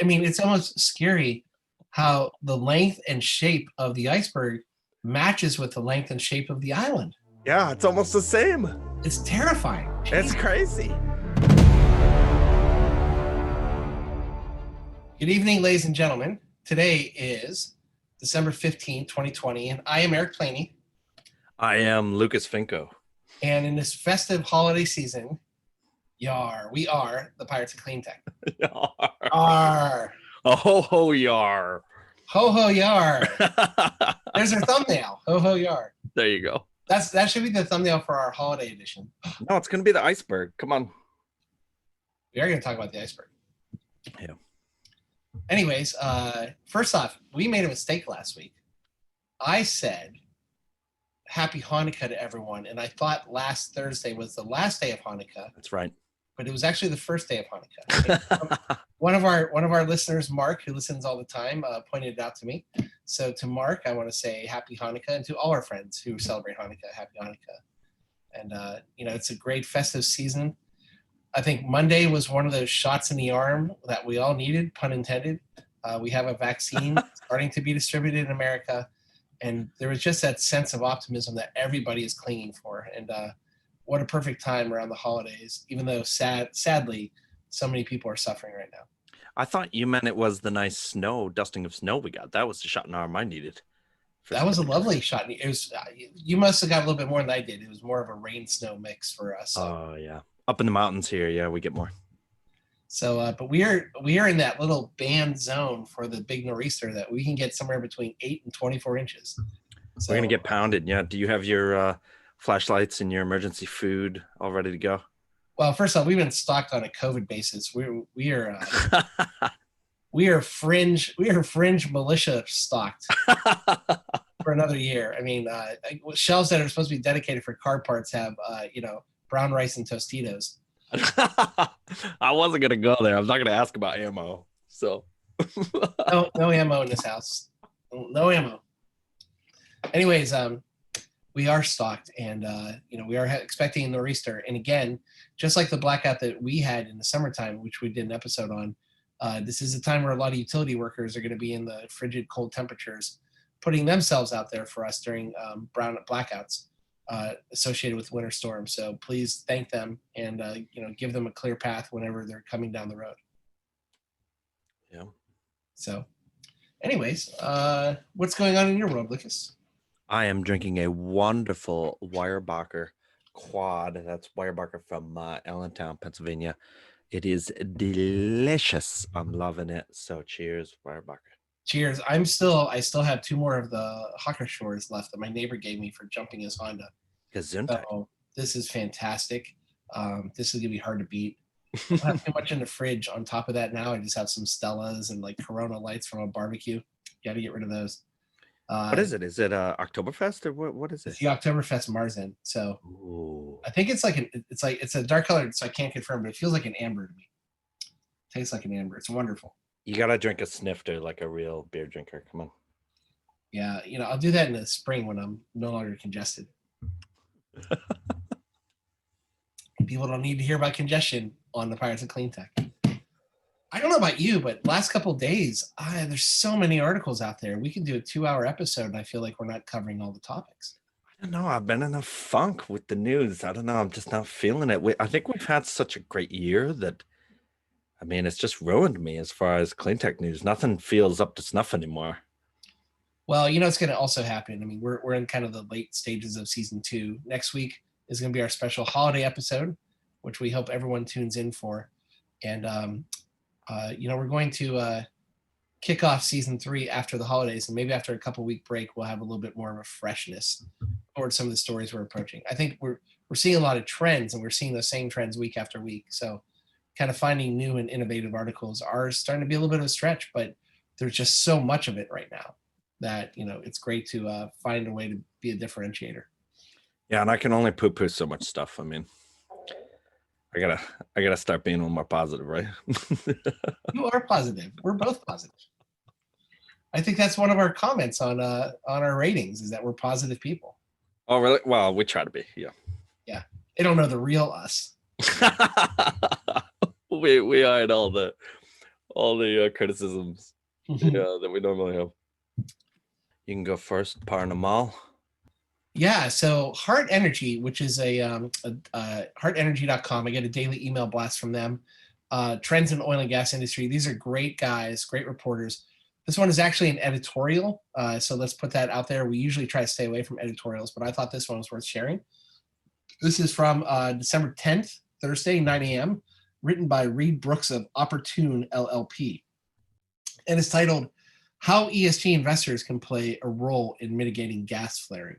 I mean, it's almost scary how the length and shape of the iceberg matches with the length and shape of the island. Yeah, it's almost the same. It's terrifying. It's crazy. Good evening, ladies and gentlemen. Today is December 15, 2020, and I am Eric Planey. I am Lucas Finko. And in this festive holiday season, we are the Pirates of Clean Tech. Yar. Oh, ho, ho, yar. Ho, ho, yar. There's our thumbnail. Ho, ho, yar. There you go. That should be the thumbnail for our holiday edition. No, it's going to be the iceberg. Come on. We are going to talk about the iceberg. Yeah. Anyways, first off, we made a mistake last week. I said Happy Hanukkah to everyone, and I thought last Thursday was the last day of Hanukkah. That's right. But it was actually the first day of Hanukkah. one of our listeners, Mark, who listens all the time, pointed it out to me. So to Mark, I want to say Happy Hanukkah, and to all our friends who celebrate Hanukkah, Happy Hanukkah. And it's a great festive season. I think Monday was one of those shots in the arm that we all needed, pun intended. We have a vaccine starting to be distributed in America, and there was just that sense of optimism that everybody is clinging for. And what a perfect time around the holidays, even though sadly, so many people are suffering right now. I thought you meant it was the nice dusting of snow we got. That was the shot in the arm I needed. That was a lovely shot. It was. You must have got a little bit more than I did. It was more of a rain-snow mix for us. Oh, yeah. Up in the mountains here, yeah, we get more. So, but we are in that little band zone for the big nor'easter that we can get somewhere between 8 and 24 inches. So, we're going to get pounded, yeah. Do you have your flashlights and your emergency food all ready to go? Well, first off, we've been stocked on a COVID basis. We are fringe militia stocked for another year. I mean, shelves that are supposed to be dedicated for car parts have brown rice and Tostitos. I wasn't gonna go there. I'm not gonna ask about ammo. So no ammo in this house. No ammo. Anyways, we are stocked, and we are expecting a nor'easter. And again, just like the blackout that we had in the summertime, which we did an episode on, this is a time where a lot of utility workers are going to be in the frigid, cold temperatures, putting themselves out there for us during brown blackouts associated with winter storms. So please thank them and give them a clear path whenever they're coming down the road. Yeah. So, anyways, what's going on in your world, Lucas? I am drinking a wonderful Weyerbacher quad. That's Weyerbacher from Allentown, Pennsylvania. It is delicious. I'm loving it. So cheers, Weyerbacher. Cheers. I still have 2 more of the Hawker Shores left that my neighbor gave me for jumping his Honda. So this is fantastic. This is gonna be hard to beat. I don't have too much in the fridge. On top of that, now I just have some Stellas and like Corona lights from a barbecue. Got to get rid of those. What is it? Is it Oktoberfest or what is it? It's the Oktoberfest Marzen. So ooh. I think it's a dark color, so I can't confirm, but it feels like an amber to me. Tastes like an amber. It's wonderful. You gotta drink a snifter like a real beer drinker. Come on. Yeah, I'll do that in the spring when I'm no longer congested. People don't need to hear about congestion on the Pirates of Clean Tech. I don't know about you, but last couple of days, there's so many articles out there. We can do a 2-hour episode, and I feel like we're not covering all the topics. I don't know. I've been in a funk with the news. I don't know. I'm just not feeling it. I think we've had such a great year that, I mean, it's just ruined me as far as clean tech news. Nothing feels up to snuff anymore. Well, it's going to also happen. I mean, we're in kind of the late stages of season 2. Next week is going to be our special holiday episode, which we hope everyone tunes in for. And, we're going to kick off season 3 after the holidays, and maybe after a couple week break, we'll have a little bit more of a freshness towards some of the stories we're approaching. I think we're seeing a lot of trends, and we're seeing those same trends week after week. So kind of finding new and innovative articles are starting to be a little bit of a stretch, but there's just so much of it right now that, it's great to find a way to be a differentiator. Yeah, and I can only poo-poo so much stuff. I mean, I gotta start being a little more positive, right? You are positive. We're both positive. I think that's one of our comments on our ratings is that we're positive people. Oh, really? Well, we try to be, yeah. Yeah. They don't know the real us. we hide all all the criticisms, yeah, that we normally have. You can go first, Parnamal. Yeah, so Heart Energy, which is heartenergy.com. I get a daily email blast from them. Trends in oil and gas industry. These are great guys, great reporters. This one is actually an editorial, so let's put that out there. We usually try to stay away from editorials, but I thought this one was worth sharing. This is from December 10th, Thursday, 9 a.m., written by Reed Brooks of Opportune LLP. And it's titled, How ESG Investors Can Play a Role in Mitigating Gas Flaring.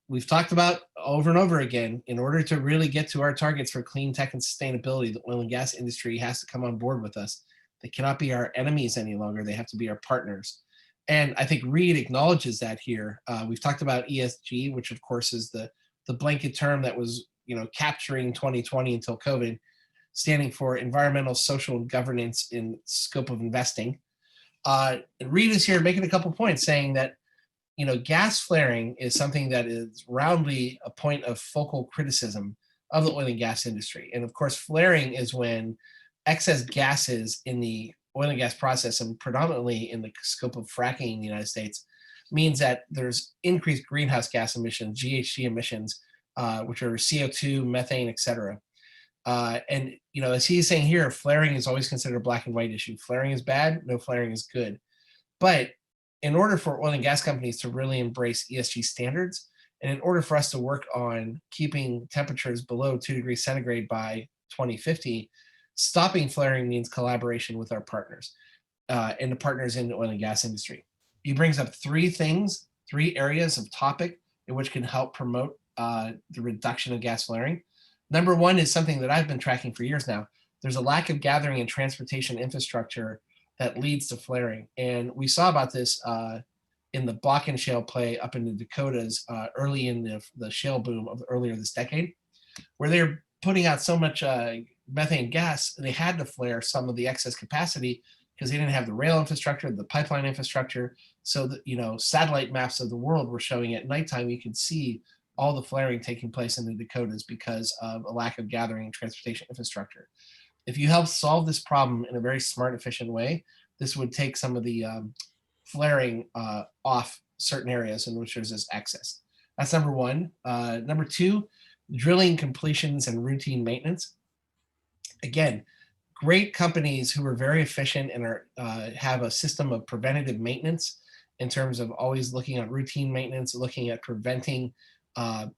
We've talked about over and over again, in order to really get to our targets for clean tech and sustainability, the oil and gas industry has to come on board with us. They cannot be our enemies any longer. They have to be our partners. And I think Reed acknowledges that here. We've talked about ESG, which of course is the blanket term that was, capturing 2020 until COVID, standing for environmental, social, and governance in scope of investing. And Reed is here making a couple points, saying that gas flaring is something that is roundly a point of focal criticism of the oil and gas industry. And of course, flaring is when excess gases in the oil and gas process, and predominantly in the scope of fracking in the United States, means that there's increased greenhouse gas emissions, GHG emissions, which are CO2, methane, etc. And as he's saying here, flaring is always considered a black and white issue. Flaring is bad, no flaring is good. But in order for oil and gas companies to really embrace ESG standards, and in order for us to work on keeping temperatures below 2 degrees centigrade by 2050, stopping flaring means collaboration with our partners and the partners in the oil and gas industry. He brings up three areas of topic in which can help promote the reduction of gas flaring. Number one is something that I've been tracking for years now. There's a lack of gathering and transportation infrastructure that leads to flaring. And we saw about this in the Bakken shale play up in the Dakotas early in the shale boom of earlier this decade, where they're putting out so much methane gas, they had to flare some of the excess capacity because they didn't have the rail infrastructure, the pipeline infrastructure. So that, satellite maps of the world were showing at nighttime, you could see all the flaring taking place in the Dakotas because of a lack of gathering and transportation infrastructure. If you help solve this problem in a very smart, efficient way, this would take some of the flaring off certain areas in which there's this excess. That's number one. Number two, drilling, completions, and routine maintenance. Again, great companies who are very efficient and have a system of preventative maintenance in terms of always looking at routine maintenance, looking at preventing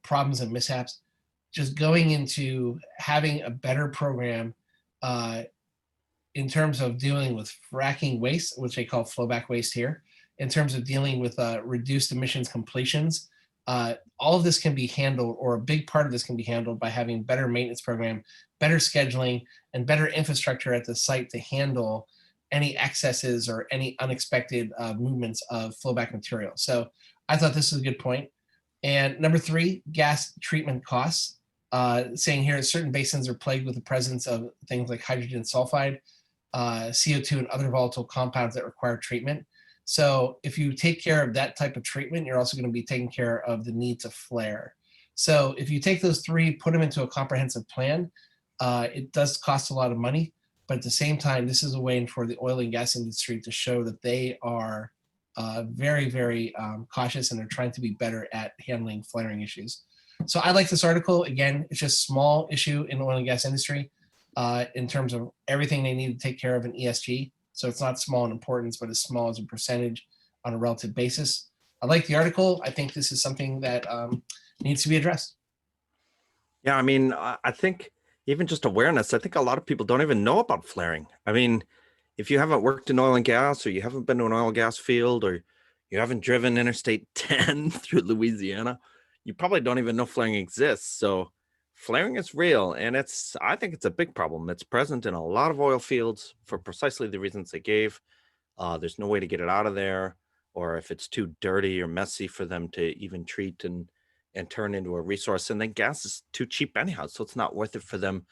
problems and mishaps, just going into having a better program in terms of dealing with fracking waste, which they call flowback waste here, in terms of dealing with reduced emissions completions. All of this can be handled, or a big part of this can be handled, by having better maintenance program, better scheduling, and better infrastructure at the site to handle any excesses or any unexpected movements of flowback material. So I thought this was a good point. And number three, gas treatment costs. Saying here, certain basins are plagued with the presence of things like hydrogen sulfide, CO2, and other volatile compounds that require treatment. So if you take care of that type of treatment, you're also going to be taking care of the need to flare. So if you take those three, put them into a comprehensive plan, it does cost a lot of money, but at the same time, this is a way for the oil and gas industry to show that they are very, very cautious and are trying to be better at handling flaring issues. So I like this article. Again, it's just a small issue in the oil and gas industry in terms of everything they need to take care of in ESG. So it's not small in importance, but as small as a percentage on a relative basis. I like the article. I think this is something that needs to be addressed. Yeah, I mean, I think even just awareness, I think a lot of people don't even know about flaring. I mean, if you haven't worked in oil and gas, or you haven't been to an oil and gas field, or you haven't driven Interstate 10 through Louisiana, you probably don't even know flaring exists. So flaring is real, and I think it's a big problem. It's present in a lot of oil fields for precisely the reasons they gave. There's no way to get it out of there, or if it's too dirty or messy for them to even treat and turn into a resource. And then gas is too cheap anyhow, so it's not worth it for them.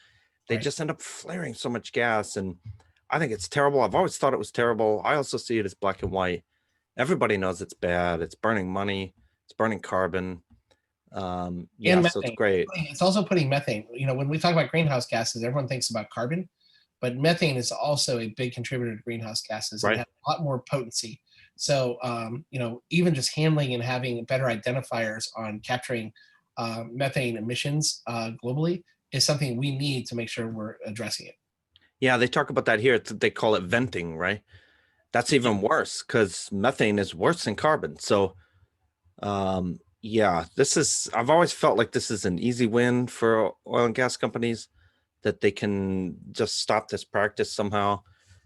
They Right. just end up flaring so much gas, and I think it's terrible. I've always thought it was terrible. I also see it as black and white. Everybody knows it's bad. It's burning money. It's burning carbon. Yeah, And so it's methane. great. It's also putting methane. When we talk about greenhouse gases, everyone thinks about carbon. but methane is also a big contributor to greenhouse gases and Right. has a lot more potency. So, even just handling and having better identifiers on capturing methane emissions globally is something we need to make sure we're addressing it. Yeah, they talk about that here. They call it venting, right? That's even worse because methane is worse than carbon. So, yeah, I've always felt like this is an easy win for oil and gas companies, that they can just stop this practice somehow.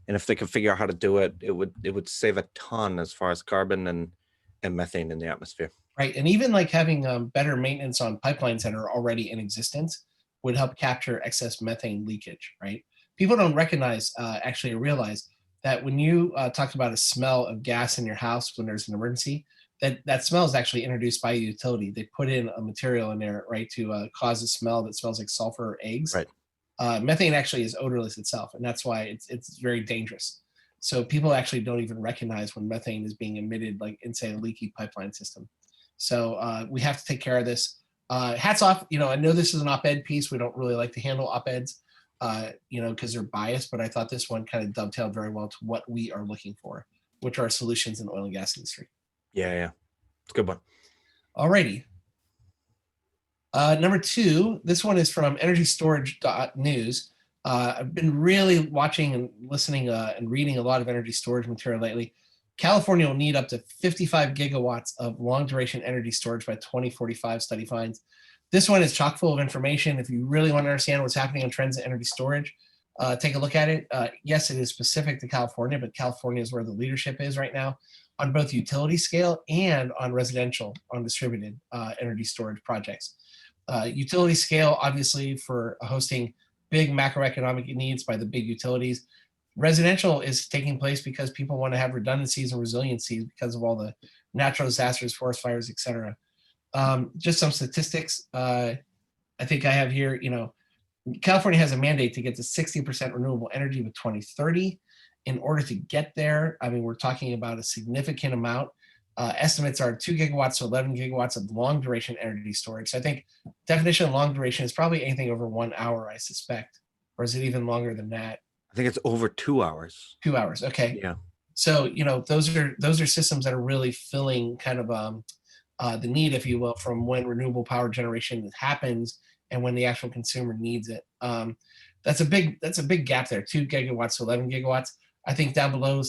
And if they could figure out how to do it, it would save a ton as far as carbon and methane in the atmosphere. Right. And even like having better maintenance on pipelines that are already in existence would help capture excess methane leakage, right? People don't recognize, actually realize that when you talk about a smell of gas in your house when there's an emergency, that smell is actually introduced by a utility. They put in a material in there, right, to cause a smell that smells like sulfur or eggs. Right. Methane actually is odorless itself, and that's why it's very dangerous. So people actually don't even recognize when methane is being emitted, like in say a leaky pipeline system. So we have to take care of this. Hats off. I know this is an op-ed piece. We don't really like to handle op-eds, because they're biased. But I thought this one kind of dovetailed very well to what we are looking for, which are solutions in the oil and gas industry. Yeah. It's a good one. Alrighty. Number 2, this one is from EnergyStorage.news. I've been really watching and listening and reading a lot of energy storage material lately. California will need up to 55 gigawatts of long duration energy storage by 2045, study finds. This one is chock full of information. If you really want to understand what's happening on trends in energy storage, take a look at it. Yes, it is specific to California, but California is where the leadership is right now on both utility scale and on residential, on distributed energy storage projects. Utility scale, obviously, for hosting big macroeconomic needs by the big utilities. Residential is taking place because people want to have redundancies and resiliencies because of all the natural disasters, forest fires, etc. Just some statistics. I think I have here, California has a mandate to get to 60% renewable energy by 2030. In order to get there, I mean, we're talking about a significant amount. Estimates are 2 gigawatts to 11 gigawatts of long duration energy storage. So I think definition of long duration is probably anything over 1 hour, I suspect. Or is it even longer than that? I think it's over 2 hours. 2 hours. Okay. Yeah. So, those are systems that are really filling kind of the need, if you will, from when renewable power generation happens and when the actual consumer needs it. That's a big gap there. 2 gigawatts to 11 gigawatts. I think down below,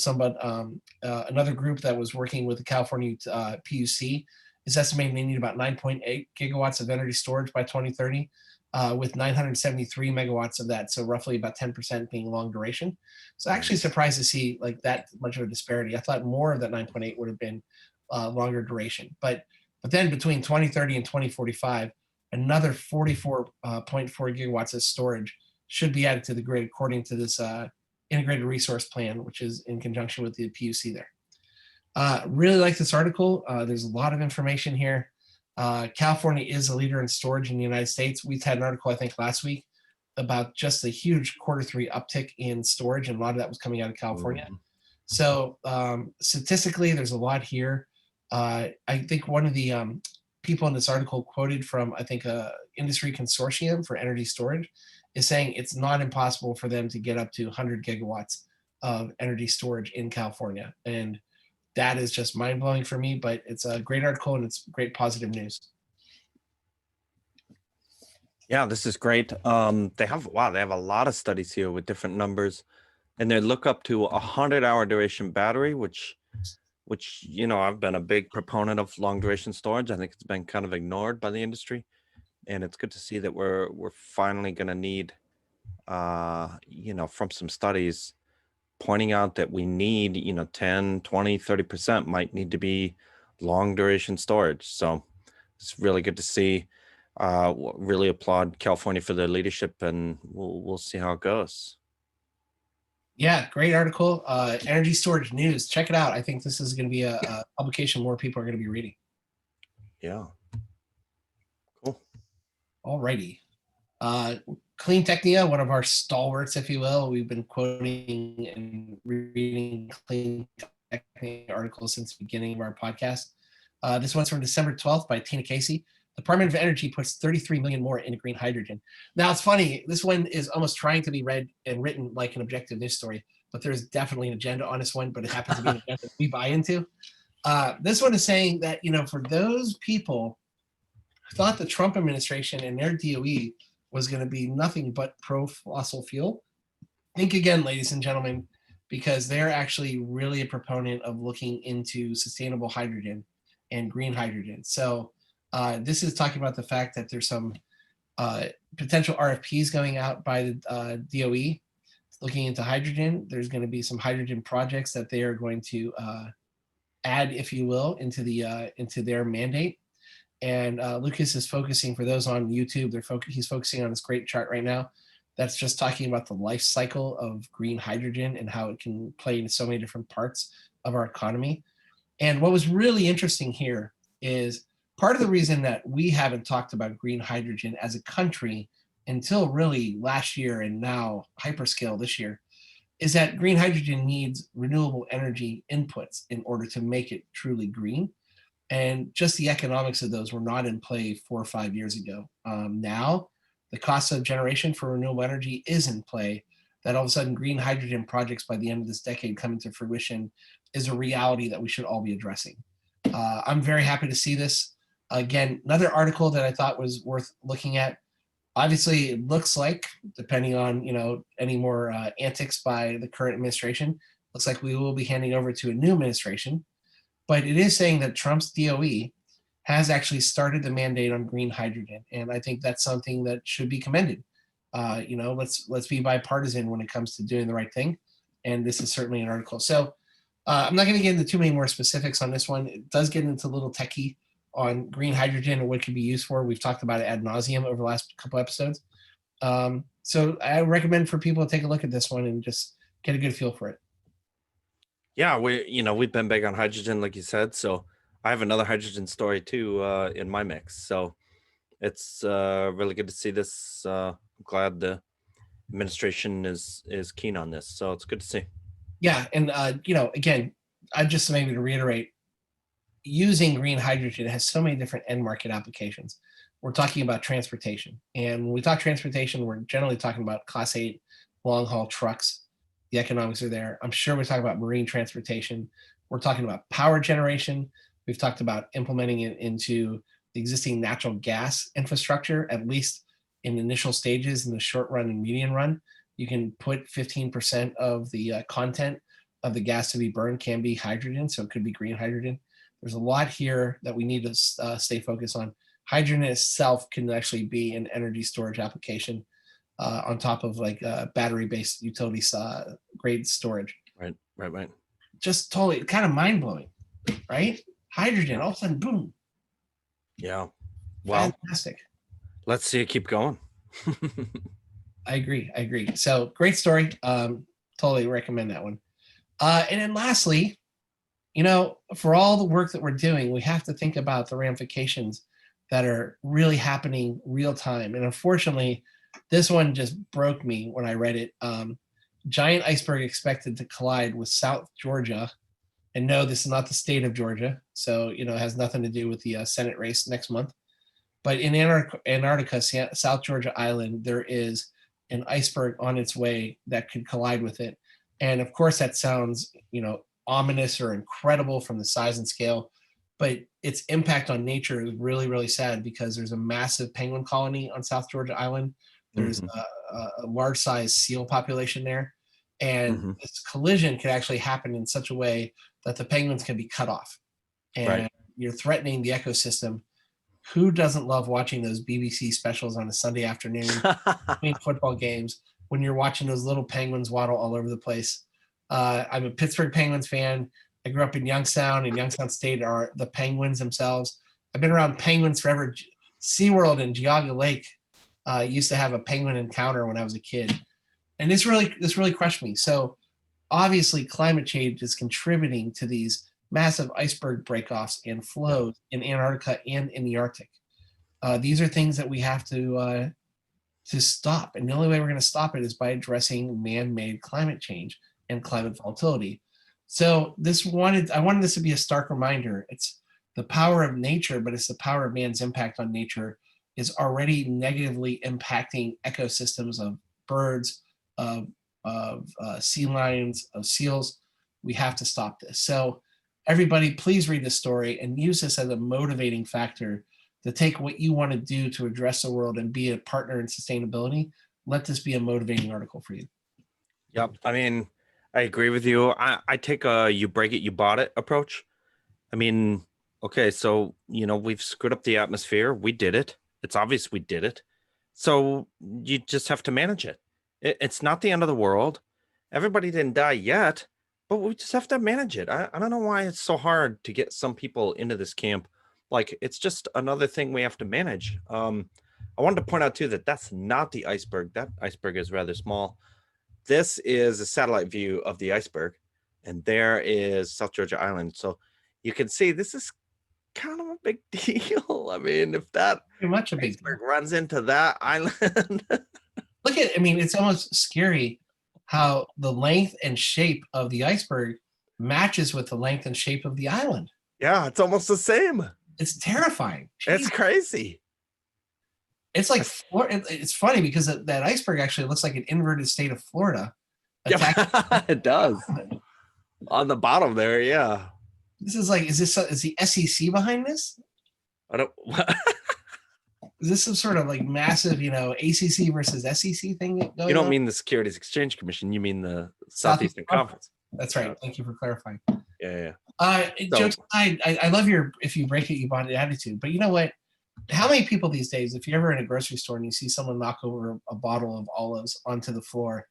another group that was working with the California PUC is estimating they need about 9.8 gigawatts of energy storage by 2030, with 973 megawatts of that, so roughly about 10% being long duration. So actually surprised to see like that much of a disparity. I thought more of that 9.8 would have been longer duration, but then between 2030 and 2045, another 44.4 gigawatts of storage should be added to the grid according to this integrated resource plan, which is in conjunction with the PUC there. Really like this article. There's a lot of information here. California is a leader in storage in the United States. We've had an article, I think, last week about just a huge Q3 uptick in storage, and a lot of that was coming out of California. Mm-hmm. So statistically, there's a lot here. I think one of the people in this article quoted from, I think, a industry consortium for energy storage is saying it's not impossible for them to get up to 100 gigawatts of energy storage in California. And that is just mind-blowing for me, but it's a great article and it's great positive news. Yeah, this is great. They have a lot of studies here with different numbers, and they look up to 100-hour duration battery, which I've been a big proponent of long duration storage. I think it's been kind of ignored by the industry, and it's good to see that we're finally going to need, from some studies pointing out that we need, 10, 20, 30% might need to be long duration storage. So it's really good to see. Really applaud California for their leadership, and we'll see how it goes. Yeah, great article. Energy Storage News. Check it out. I think this is going to be a publication more people are going to be reading. Yeah. Cool. Alrighty. Clean Technia, one of our stalwarts, if you will. We've been quoting and reading Clean Technia articles since the beginning of our podcast. This one's from December 12th by Tina Casey. Department of Energy puts 33 million more into green hydrogen. Now it's funny, this one is almost trying to be read and written like an objective news story, but there's definitely an agenda on this one, but it happens to be an agenda we buy into. This one is saying that, for those people who thought the Trump administration and their DOE was going to be nothing but pro-fossil fuel, think again, ladies and gentlemen, because they're actually really a proponent of looking into sustainable hydrogen and green hydrogen. So this is talking about the fact that there's some potential RFPs going out by the DOE looking into hydrogen. There's going to be some hydrogen projects that they are going to add, if you will, into their mandate. And Lucas is focusing, for those on YouTube, he's focusing on this great chart right now that's just talking about the life cycle of green hydrogen and how it can play in so many different parts of our economy. And what was really interesting here is part of the reason that we haven't talked about green hydrogen as a country until really last year and now hyperscale this year is that green hydrogen needs renewable energy inputs in order to make it truly green. And just the economics of those were not in play 4 or 5 years ago. Now, the cost of generation for renewable energy is in play. That all of a sudden green hydrogen projects by the end of this decade coming to fruition is a reality that we should all be addressing. I'm very happy to see this. Again, another article that I thought was worth looking at. Obviously, it looks like, depending on any more antics by the current administration, looks like we will be handing over to a new administration. But it is saying that Trump's DOE has actually started the mandate on green hydrogen, and I think that's something that should be commended. Let's be bipartisan when it comes to doing the right thing, and this is certainly an article. So I'm not going to get into too many more specifics on this one. It does get into a little techie on green hydrogen and what it can be used for. We've talked about it ad nauseum over the last couple episodes. So I recommend for people to take a look at this one and just get a good feel for it. Yeah, we've been big on hydrogen, like you said. So I have another hydrogen story too in my mix. So it's really good to see this. I'm glad the administration is keen on this. So it's good to see. Yeah, and again, I just maybe to reiterate, using green hydrogen has so many different end market applications. We're talking about transportation, and when we talk transportation, we're generally talking about Class 8 long haul trucks. The economics are there. I'm sure we're talking about marine transportation. We're talking about power generation. We've talked about implementing it into the existing natural gas infrastructure, at least in initial stages in the short run and medium run. You can put 15% of the content of the gas to be burned can be hydrogen, so it could be green hydrogen. There's a lot here that we need to stay focused on. Hydrogen itself can actually be an energy storage application on top of like battery-based utility grade storage. Right. Just totally kind of mind-blowing, right? Hydrogen, all of a sudden, boom. Yeah. Well, fantastic. Let's see it keep going. I agree. So great story. Totally recommend that one. And then lastly, for all the work that we're doing, we have to think about the ramifications that are really happening real time. And unfortunately, this one just broke me when I read it. Giant iceberg expected to collide with South Georgia. And no, this is not the state of Georgia. So, it has nothing to do with the Senate race next month. But in Antarctica, South Georgia Island, there is an iceberg on its way that could collide with it. And of course, that sounds, ominous or incredible from the size and scale, but its impact on nature is really, really sad because there's a massive penguin colony on South Georgia Island. There's a large size seal population there. And this collision could actually happen in such a way that the penguins can be cut off. And you're threatening the ecosystem. Who doesn't love watching those BBC specials on a Sunday afternoon between football games when you're watching those little penguins waddle all over the place? I'm a Pittsburgh Penguins fan. I grew up in Youngstown, and Youngstown State are the Penguins themselves. I've been around penguins forever. SeaWorld and Geauga Lake used to have a penguin encounter when I was a kid. And this really crushed me. So obviously climate change is contributing to these massive iceberg breakoffs and flows in Antarctica and in the Arctic. These are things that we have to stop. And the only way we're going to stop it is by addressing man-made climate change and climate volatility. So I wanted this to be a stark reminder. It's the power of nature, but it's the power of man's impact on nature is already negatively impacting ecosystems of birds, of sea lions, of seals. We have to stop this. So everybody, please read this story and use this as a motivating factor to take what you want to do to address the world and be a partner in sustainability. Let this be a motivating article for you. Yep. I mean, I agree with you. I take a you break it, you bought it approach. I mean, okay, so, we've screwed up the atmosphere. We did it. It's obvious we did it. So you just have to manage it. It's not the end of the world. Everybody didn't die yet, but we just have to manage it. I don't know why it's so hard to get some people into this camp. Like, it's just another thing we have to manage. I wanted to point out too that that's not the iceberg. That iceberg is rather small. This is a satellite view of the iceberg, and there is South Georgia Island. So you can see this is kind of a big deal. I mean, if that Very much a big iceberg deal. runs into that island, Look at, I mean, it's almost scary how the length and shape of the iceberg matches with the length and shape of the island. yeah, it's almost the same. It's terrifying. It's Jeez. crazy. It's like it's funny because that iceberg actually looks like an inverted state of Florida. Yeah, it does. On the bottom there, yeah. This is like, is the SEC behind this? I don't. Is this some sort of like massive, ACC versus SEC thing going You don't on? mean the Securities Exchange Commission. You mean the Southeastern Conference. That's right. Thank you for clarifying. Yeah. Joe, I love your if you break it, you bought it attitude. But you know what? How many people these days, if you're ever in a grocery store and you see someone knock over a bottle of olives onto the floor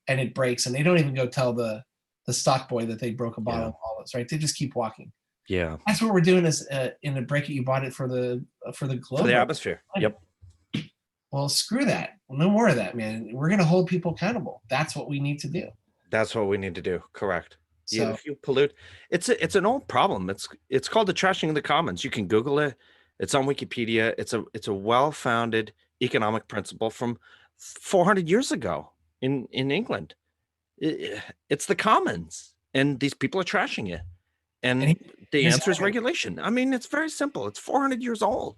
and it breaks, and they don't even go tell the stock boy that they broke a bottle of olives, right? They just keep walking. Yeah. That's what we're doing is in the break it, you bought it for the globe. For the atmosphere. Yep. Well, screw that. Well, no more of that, man. We're going to hold people accountable. That's what we need to do. That's what we need to do. Correct. So, if you pollute, it's an old problem. It's called the trashing of the commons. You can Google it. It's on Wikipedia. It's a well-founded economic principle from 400 years ago in England. It's the commons, and these people are trashing it. And the answer is regulation. I mean, it's very simple. It's 400 years old.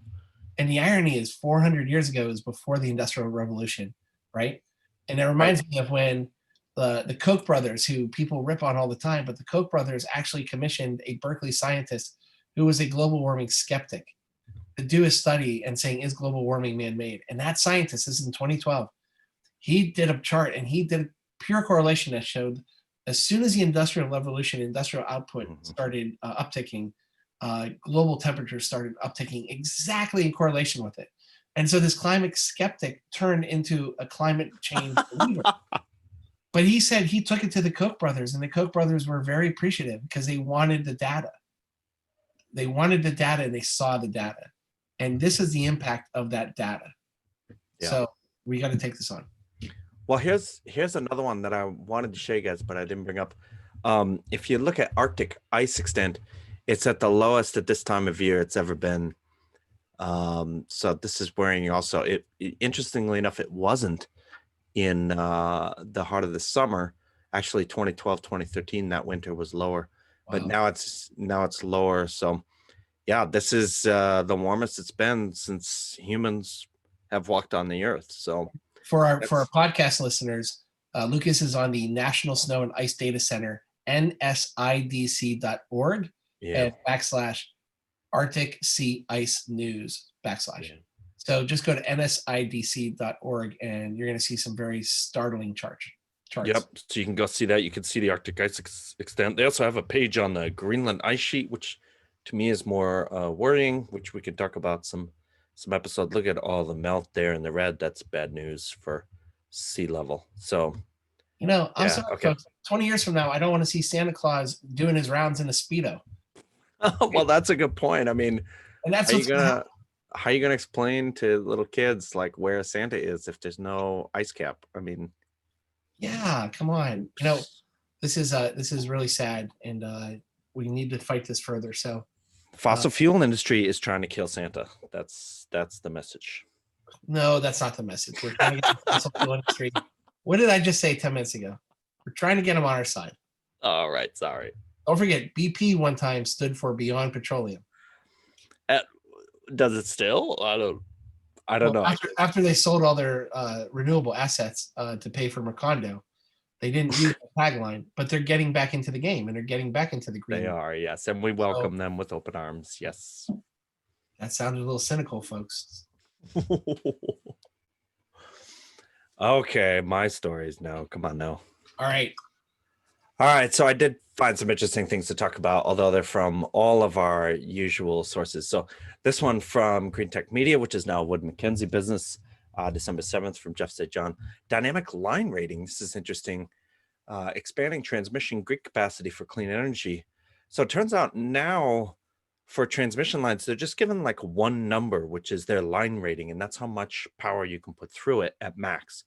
And the irony is 400 years ago is before the Industrial Revolution, right? And it reminds me of when the Koch brothers, who people rip on all the time, but the Koch brothers actually commissioned a Berkeley scientist who was a global warming skeptic to do a study and saying, is global warming man-made? And that scientist, this is in 2012, he did a chart and he did a pure correlation that showed as soon as the Industrial Revolution, industrial output started upticking, global temperatures started upticking exactly in correlation with it. And so this climate skeptic turned into a climate change believer. But he said he took it to the Koch brothers, and the Koch brothers were very appreciative because they wanted the data. They wanted the data and they saw the data. And this is the impact of that data. Yeah. So we got to take this on. Well, here's another one that I wanted to show you guys, but I didn't bring up. If you look at Arctic ice extent, it's at the lowest at this time of year it's ever been. So this is worrying also. Interestingly enough, it wasn't in the heart of the summer. Actually, 2012, 2013, that winter was lower. Wow. But now it's lower. So yeah, this is the warmest it's been since humans have walked on the earth. So for our podcast listeners, Lucas is on the National Snow and Ice Data Center, nsidc.org, and /Arctic Sea Ice News /. Yeah. So just go to nsidc.org and you're going to see some very startling charts. Yep. So you can go see that. You can see the Arctic ice extent. They also have a page on the Greenland ice sheet, which to me is more worrying, which we can talk about some episode. Look at all the melt there in the red. That's bad news for sea level. So, I'm sorry, folks. 20 years from now, I don't want to see Santa Claus doing his rounds in a Speedo. Well, that's a good point. I mean, and that's how are you gonna explain to little kids like where Santa is if there's no ice cap? I mean, yeah, come on. This is really sad, and we need to fight this further. So, fossil fuel industry is trying to kill Santa. That's the message. No, that's not the message. We're trying to get the fossil fuel industry. What did I just say 10 minutes ago? We're trying to get them on our side. All right, sorry. Don't forget, BP one time stood for Beyond Petroleum. Does it still? I don't Well, know. after they sold all their renewable assets to pay for Macondo, they didn't use the tagline, but they're getting back into the game and they're getting back into the They green. are, yes, and we So welcome them with open arms. Yes. that sounded a little cynical, folks. Okay, my stories now. Come on now. All right. All right, so I did find some interesting things to talk about, although they're from all of our usual sources. So this one from Green Tech Media, which is now Wood Mackenzie Business, December 7th from Jeff St. John. Dynamic line rating. This is interesting. Expanding transmission grid capacity for clean energy. So it turns out now for transmission lines, they're just given like one number, which is their line rating, and that's how much power you can put through it at max.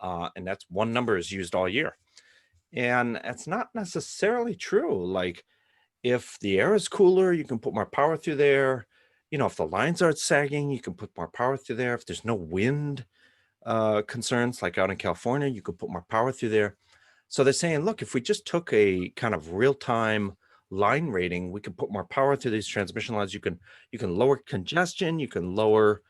And that's one number is used all year. And it's not necessarily true. Like if the air is cooler, you can put more power through there. You know, if the lines aren't sagging, you can put more power through there. If there's no wind concerns, like out in California, you could put more power through there. So they're saying, look, if we just took a kind of real-time line rating, we can put more power through these transmission lines. You can lower congestion, you can lower,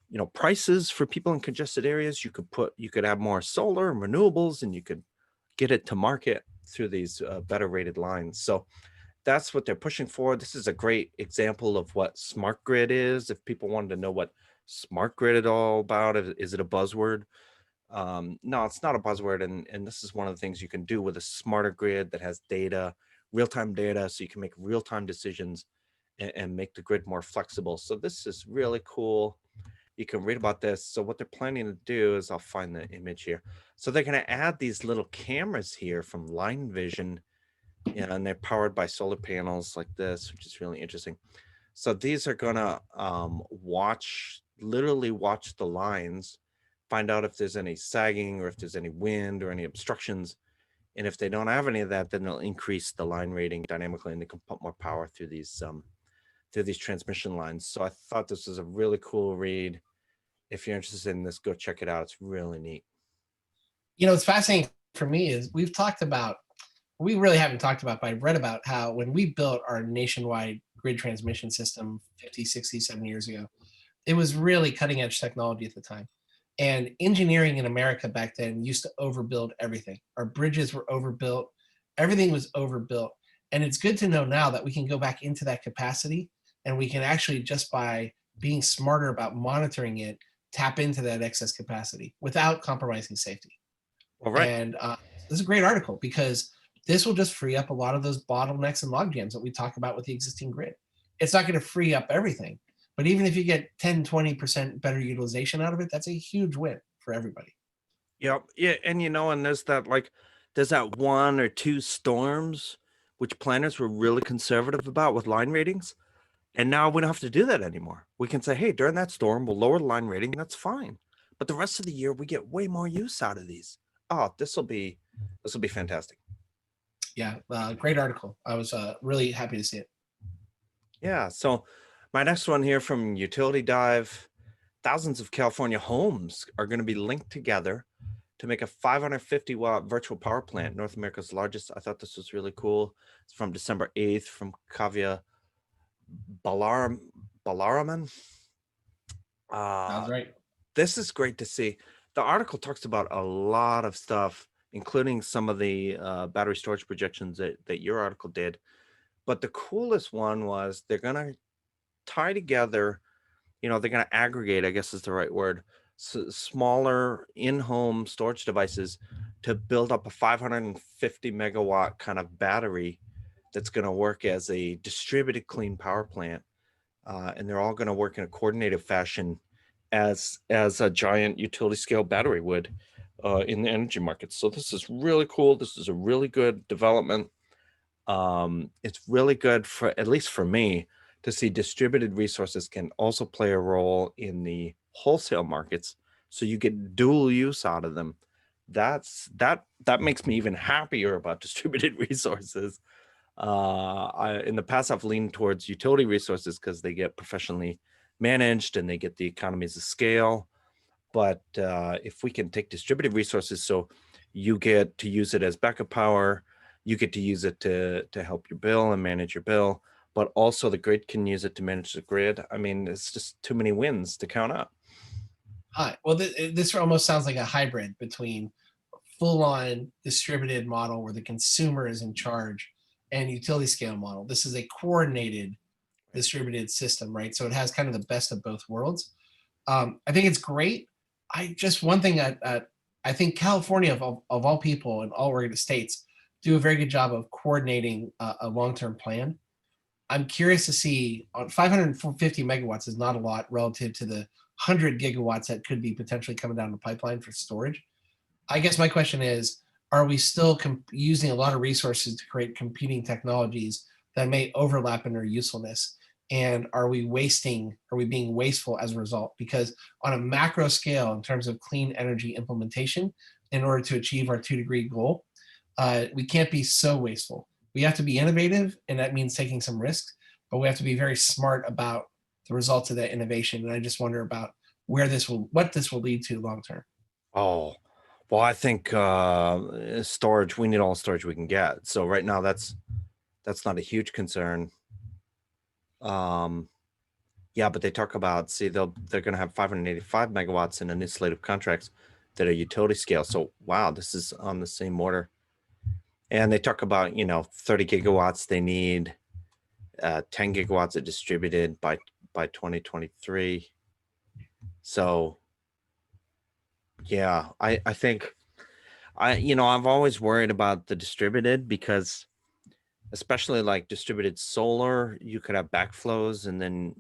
you know, prices for people in congested areas. You could have more solar and renewables, and you could get it to market through these better rated lines. So that's what they're pushing for. This is a great example of what smart grid is. If people wanted to know what smart grid is all about, is it a buzzword? No, it's not a buzzword. And this is one of the things you can do with a smarter grid that has data, real-time data, so you can make real-time decisions and make the grid more flexible. So this is really cool. You can read about this. So what they're planning to do is, I'll find the image here. So they're going to add these little cameras here from Line Vision, and they're powered by solar panels like this, which is really interesting. So these are going to literally watch the lines, find out if there's any sagging or if there's any wind or any obstructions. And if they don't have any of that, then they'll increase the line rating dynamically, and they can put more power through these transmission lines. So I thought this was a really cool read. If you're interested in this, go check it out. It's really neat. You know, what's fascinating for me is we really haven't talked about, but I've read about how when we built our nationwide grid transmission system 50, 60, 70 years ago, it was really cutting edge technology at the time. And engineering in America back then used to overbuild everything. Our bridges were overbuilt, everything was overbuilt. And it's good to know now that we can go back into that capacity, and we can actually, just by being smarter about monitoring it, tap into that excess capacity without compromising safety. All right. And this is a great article because this will just free up a lot of those bottlenecks and log jams that we talk about with the existing grid. It's not going to free up everything, but even if you get 10, 20% better utilization out of it, that's a huge win for everybody. Yep. Yeah. And you know, and there's that one or two storms which planners were really conservative about with line ratings. And now we don't have to do that anymore. We can say, hey, during that storm, we'll lower the line rating. That's fine. But the rest of the year, we get way more use out of these. Oh, this will be fantastic. Yeah, great article. I was really happy to see it. Yeah. So my next one here from Utility Dive, thousands of California homes are going to be linked together to make a 550-watt virtual power plant, North America's largest. I thought this was really cool. It's from December 8th from Kavya Balaraman. Sounds right. This is great to see. The article talks about a lot of stuff, including some of the battery storage projections that your article did. But the coolest one was they're going to tie together, you know, they're going to aggregate, I guess is the right word, smaller in-home storage devices to build up a 550 megawatt kind of battery that's going to work as a distributed clean power plant. And they're all going to work in a coordinated fashion as a giant utility scale battery would in the energy markets. So this is really cool. This is a really good development. It's really good, for at least for me, to see distributed resources can also play a role in the wholesale markets, so you get dual use out of them. That makes me even happier about distributed resources. In the past, I've leaned towards utility resources because they get professionally managed and they get the economies of scale. But if we can take distributed resources, so you get to use it as backup power, you get to use it to help your bill and manage your bill, but also the grid can use it to manage the grid. I mean, it's just too many wins to count up. Hi. Well, this almost sounds like a hybrid between full-on distributed model where the consumer is in charge and utility scale model. This is a coordinated distributed system, right? So it has kind of the best of both worlds. I think it's great. I just one thing I think California of all people in all Oregon states do a very good job of coordinating a long-term plan. I'm curious to see on 550 megawatts is not a lot relative to the 100 gigawatts that could be potentially coming down the pipeline for storage. I guess my question is, are we still using a lot of resources to create competing technologies that may overlap in their usefulness? And are we being wasteful as a result? Because on a macro scale, in terms of clean energy implementation, in order to achieve our 2-degree goal, we can't be so wasteful. We have to be innovative, and that means taking some risks, but we have to be very smart about the results of that innovation. And I just wonder about what this will lead to long term. Oh, well, I think storage, we need all storage we can get. So right now that's not a huge concern. Yeah, but they talk about, see, they're going to have 585 megawatts in a new slate of contracts that are utility scale. So wow, this is on the same order. And they talk about, 30 gigawatts they need, 10 gigawatts are distributed by 2023. So yeah, I think I've always worried about the distributed because especially like distributed solar, you could have backflows and then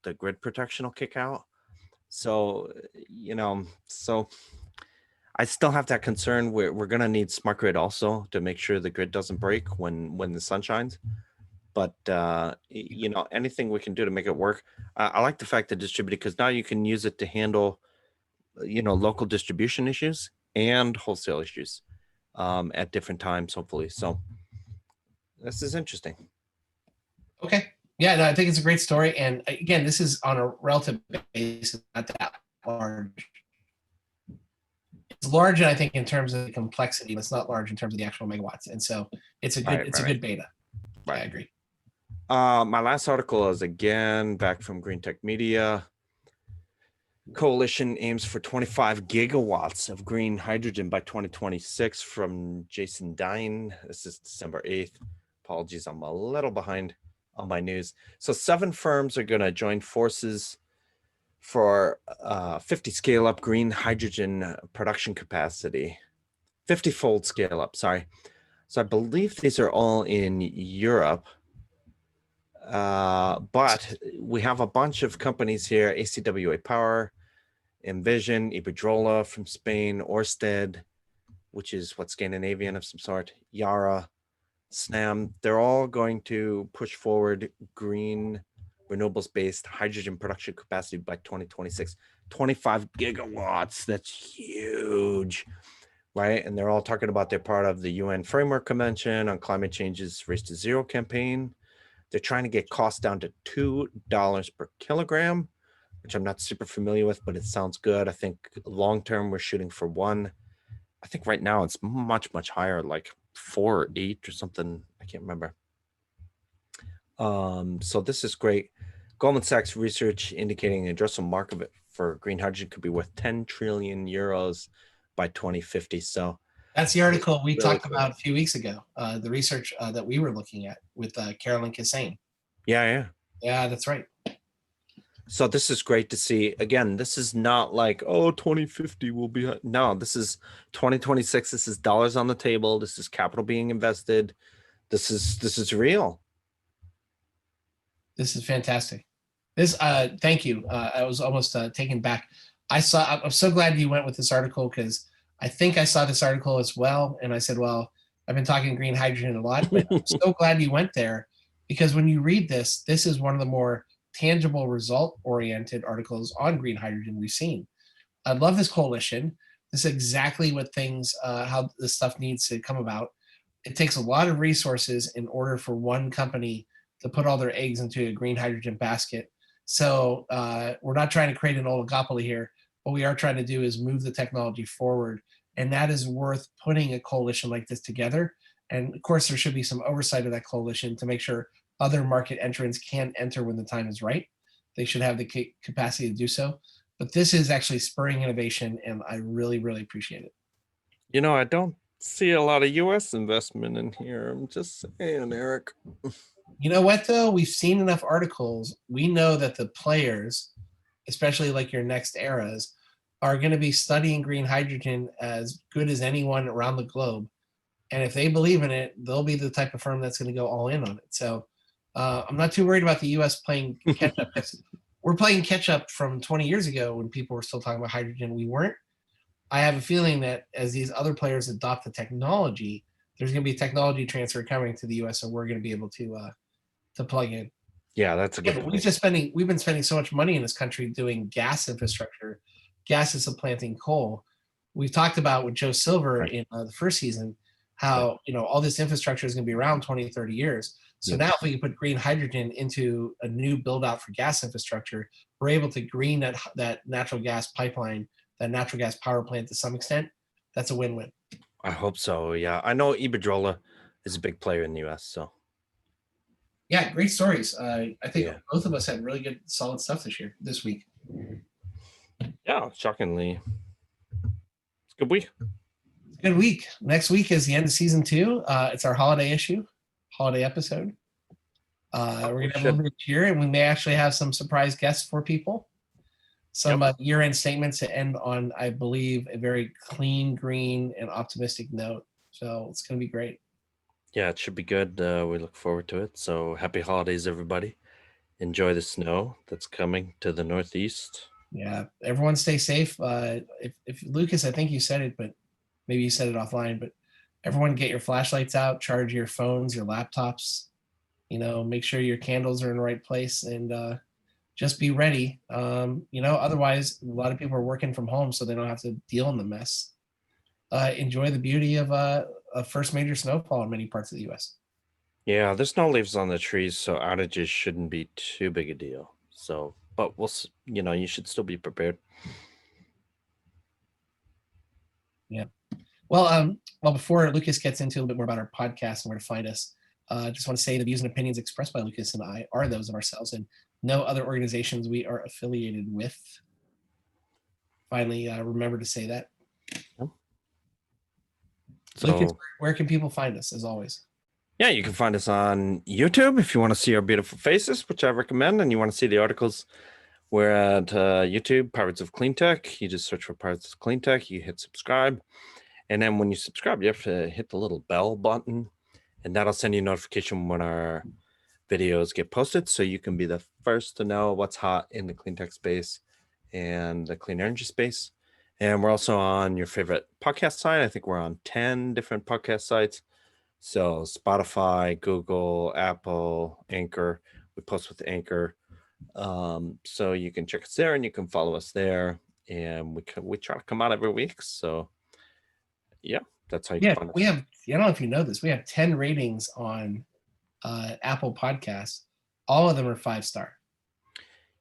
the grid protection will kick out. So, so I still have that concern. We're gonna need smart grid also to make sure the grid doesn't break when the sun shines. But anything we can do to make it work. I like the fact that distributed because now you can use it to handle local distribution issues and wholesale issues at different times, hopefully. So this is interesting. Okay. Yeah, no, I think it's a great story. And again, this is on a relative basis, not that large. It's large, I think, in terms of the complexity, but it's not large in terms of the actual megawatts. And so it's a good beta. Right. Yeah, I agree. My last article is again back from Green Tech Media. Coalition aims for 25 gigawatts of green hydrogen by 2026 from Jason Dine. This is December 8th. Apologies, I'm a little behind on my news. So 7 firms are going to join forces for 50 scale up green hydrogen production capacity. 50-fold scale up, sorry. So I believe these are all in Europe. But we have a bunch of companies here: ACWA Power, Envision, Iberdrola from Spain, Orsted, which is what, Scandinavian of some sort, Yara, Snam. They're all going to push forward green renewables-based hydrogen production capacity by 2026. 25 gigawatts, that's huge, right? And they're all talking about they're part of the UN Framework Convention on Climate Change's Race to Zero campaign. They're trying to get costs down to $2 per kilogram, which I'm not super familiar with, but it sounds good. I think long-term we're shooting for 1. I think right now it's much, much higher, like 4 or 8 or something. I can't remember. So this is great. Goldman Sachs research indicating an addressable market for green hydrogen could be worth 10 trillion euros by 2050. So that's the article we talked about a few weeks ago. The research that we were looking at with Carolyn Kissane. Yeah. Yeah, that's right. So this is great to see. Again, this is not like, 2050 will be. No, this is 2026. This is dollars on the table. This is capital being invested. This is real. This is fantastic. Thank you. I was almost taken back. I'm so glad you went with this article because I think I saw this article as well. And I said, well, I've been talking green hydrogen a lot, but I'm so glad you went there because when you read this is one of the more tangible result-oriented articles on green hydrogen we've seen. I love this coalition. This is exactly what how this stuff needs to come about. It takes a lot of resources in order for one company to put all their eggs into a green hydrogen basket. So we're not trying to create an oligopoly here. What we are trying to do is move the technology forward. And that is worth putting a coalition like this together. And of course, there should be some oversight of that coalition to make sure other market entrants can enter when the time is right. They should have the capacity to do so. But this is actually spurring innovation, and I really, really appreciate it. You know, I don't see a lot of U.S. investment in here. I'm just saying, Eric. You know what, though? We've seen enough articles. We know that the players, especially like your next eras, are going to be studying green hydrogen as good as anyone around the globe. And if they believe in it, they'll be the type of firm that's going to go all in on it. So I'm not too worried about the U.S. playing catch up. We're playing catch up from 20 years ago when people were still talking about hydrogen. We weren't. I have a feeling that as these other players adopt the technology, there's going to be a technology transfer coming to the U.S. and we're going to be able to plug in. Yeah, that's a good point. We've been spending so much money in this country doing gas infrastructure, gas is supplanting coal. We've talked about with Joe Silver in the first season how all this infrastructure is going to be around 20, 30 years. So now if we can put green hydrogen into a new build out for gas infrastructure, we're able to green that natural gas pipeline, that natural gas power plant to some extent. That's a win-win. I hope so. Yeah, I know Iberdrola is a big player in the U.S. So yeah, great stories. I think both of us had really good, solid stuff this week. Yeah, shockingly, it's a good week. Good week. Next week is the end of season 2. It's our holiday episode. We're gonna have a little bit here, and we may actually have some surprise guests for people. Some year-end statements to end on, I believe, a very clean, green, and optimistic note. So it's gonna be great. Yeah, it should be good. We look forward to it. So happy holidays, everybody. Enjoy the snow that's coming to the Northeast. Yeah, everyone stay safe. If Lucas, I think you said it, but maybe you said it offline, but everyone get your flashlights out, charge your phones, your laptops, make sure your candles are in the right place, and just be ready. Otherwise, a lot of people are working from home, so they don't have to deal in the mess. Enjoy the beauty of a first major snowfall in many parts of the U.S. Yeah, there's no leaves on the trees, so outages shouldn't be too big a deal. So, but you should still be prepared. Yeah. Well, before Lucas gets into a little bit more about our podcast and where to find us, I just want to say the views and opinions expressed by Lucas and I are those of ourselves and no other organizations we are affiliated with. Finally, remember to say that. Yep. So, Lucas, where can people find us, as always? Yeah, you can find us on YouTube if you want to see our beautiful faces, which I recommend, and you want to see the articles. We're at YouTube, Pirates of Clean Tech. You just search for Pirates of Clean Tech. You hit subscribe. And then when you subscribe, you have to hit the little bell button, and that'll send you a notification when our videos get posted, so you can be the first to know what's hot in the clean tech space and the clean energy space. And we're also on your favorite podcast site. I think we're on 10 different podcast sites. So Spotify, Google, Apple, Anchor. We post with Anchor. So you can check us there and you can follow us there. And we try to come out every week. So yeah, that's how you can find us. We have, I don't know if you know this, we have 10 ratings on Apple Podcasts. All of them are 5-star.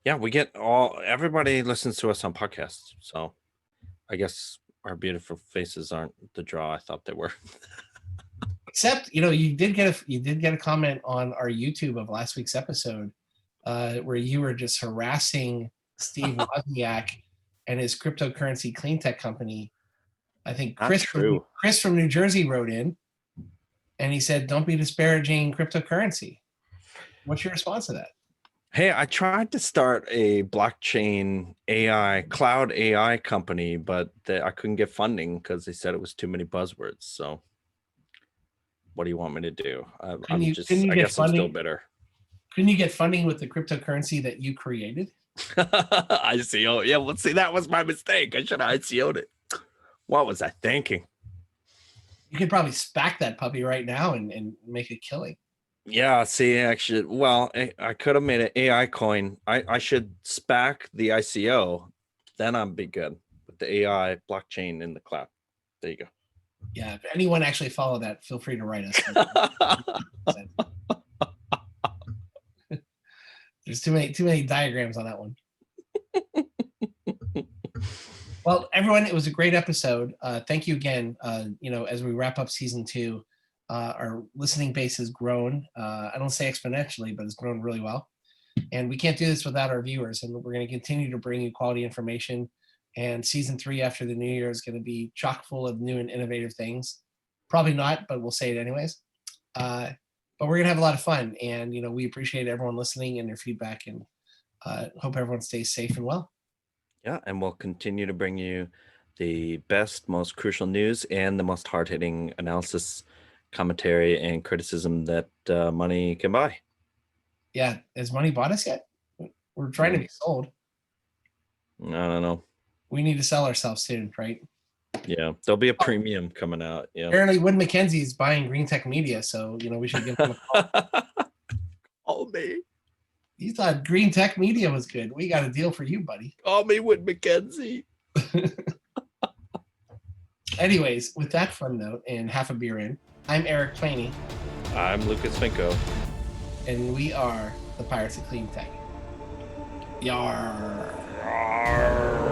Yeah, we get everybody listens to us on podcasts. So I guess our beautiful faces aren't the draw I thought they were. Except, you did get a comment on our YouTube of last week's episode where you were just harassing Steve Wozniak and his cryptocurrency clean tech company. I think Chris from New Jersey wrote in and he said, "Don't be disparaging cryptocurrency." What's your response to that? Hey, I tried to start a blockchain cloud AI company, but I couldn't get funding because they said it was too many buzzwords. So what do you want me to do? I guess I'm still bitter. Couldn't you get funding with the cryptocurrency that you created? ICO. Yeah, well, see, that was my mistake. I should have ICO'd it. What was I thinking? You could probably SPAC that puppy right now and make a killing. Yeah, see, actually, well, I could have made an AI coin. I should SPAC the ICO. Then I'd be good with the AI blockchain in the cloud. There you go. Yeah, if anyone actually follow that, feel free to write us. There's too many diagrams on that one. Well, everyone, it was a great episode. Thank you again. As we wrap up season 2, Our listening base has grown. I don't say exponentially, but it's grown really well. And we can't do this without our viewers. And we're going to continue to bring you quality information. And season 3 after the new year is going to be chock full of new and innovative things. Probably not, but we'll say it anyways. But we're going to have a lot of fun. And, we appreciate everyone listening and their feedback, and hope everyone stays safe and well. Yeah, and we'll continue to bring you the best, most crucial news and the most hard-hitting analysis, commentary, and criticism that money can buy. Yeah. Has money bought us yet? We're trying to be sold. I don't know. We need to sell ourselves soon, right? Yeah, there'll be a premium coming out. Yeah. Apparently, Wood Mackenzie is buying Green Tech Media, so we should give him a call. Call me. You thought Green Tech Media was good. We got a deal for you, buddy. Call me Wood Mackenzie. Anyways, with that fun note and half a beer in, I'm Eric Planey. I'm Lucas Finko. And we are the Pirates of Clean Tech. Yarr. Yarr.